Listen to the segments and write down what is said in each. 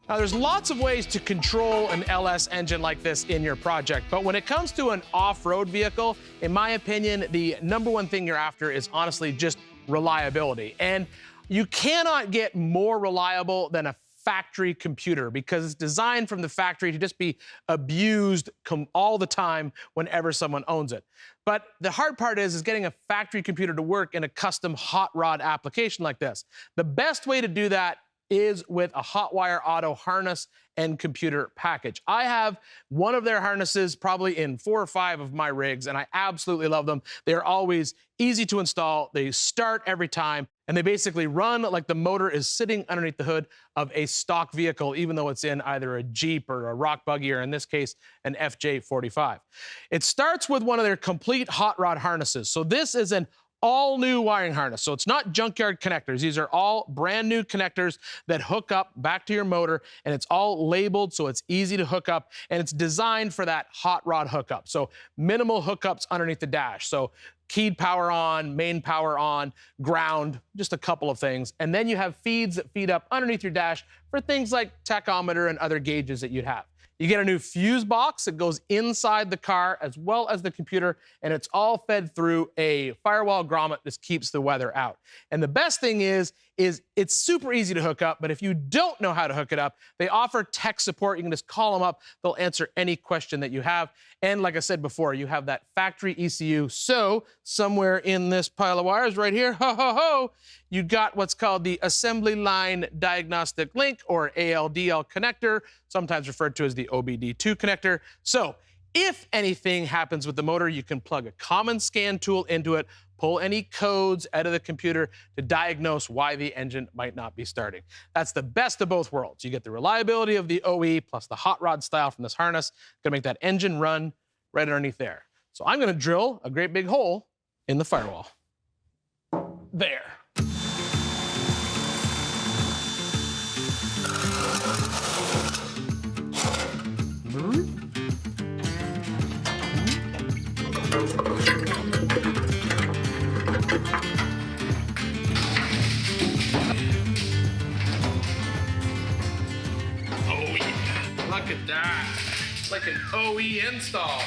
Now, there's lots of ways to control an LS engine like this in your project, but when it comes to an off-road vehicle, in my opinion, the number one thing you're after is honestly just reliability. And you cannot get more reliable than a factory computer because it's designed from the factory to just be abused all the time whenever someone owns it. But the hard part is getting a factory computer to work in a custom hot rod application like this. The best way to do that is with a Hotwire Auto harness and computer package. I have one of their harnesses probably in 4 or 5 of my rigs, and I absolutely love them. They're always easy to install, they start every time, and they basically run like the motor is sitting underneath the hood of a stock vehicle, even though it's in either a Jeep or a rock buggy, or in this case, an FJ45. It starts with one of their complete hot rod harnesses. So this is an all new wiring harness. So it's not junkyard connectors. These are all brand new connectors that hook up back to your motor, and it's all labeled so it's easy to hook up, and it's designed for that hot rod hookup. So minimal hookups underneath the dash. So keyed power on, main power on, ground, just a couple of things. And then you have feeds that feed up underneath your dash for things like tachometer and other gauges that you'd have. You get a new fuse box that goes inside the car as well as the computer, and it's all fed through a firewall grommet that keeps the weather out. And the best thing is it's super easy to hook up, but if you don't know how to hook it up, they offer tech support. You can just call them up. They'll answer any question that you have. And like I said before, you have that factory ECU. So somewhere in this pile of wires right here, you got what's called the Assembly Line Diagnostic Link, or ALDL connector, sometimes referred to as the OBD2 connector. So if anything happens with the motor, you can plug a common scan tool into it, pull any codes out of the computer to diagnose why the engine might not be starting. That's the best of both worlds. You get the reliability of the OE plus the hot rod style from this harness. Gonna make that engine run right underneath there. So I'm gonna drill a great big hole in the firewall. There. Look at that, it's like an OE install.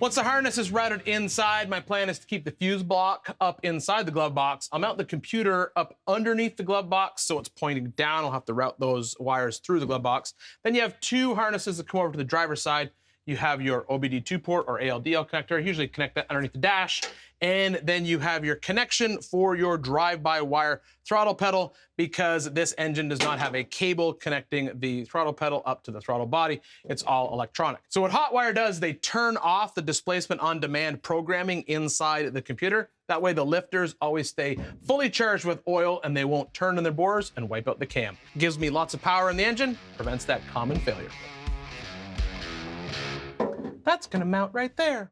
Once the harness is routed inside, my plan is to keep the fuse block up inside the glove box. I'll mount the computer up underneath the glove box so it's pointing down. I'll have to route those wires through the glove box. Then you have 2 harnesses that come over to the driver's side. You have your OBD2 port or ALDL connector. I usually connect that underneath the dash. And then you have your connection for your drive-by-wire throttle pedal, because this engine does not have a cable connecting the throttle pedal up to the throttle body. It's all electronic. So what Hotwire does, they turn off the displacement on demand programming inside the computer. That way the lifters always stay fully charged with oil and they won't turn in their bores and wipe out the cam. Gives me lots of power in the engine, prevents that common failure. That's gonna mount right there.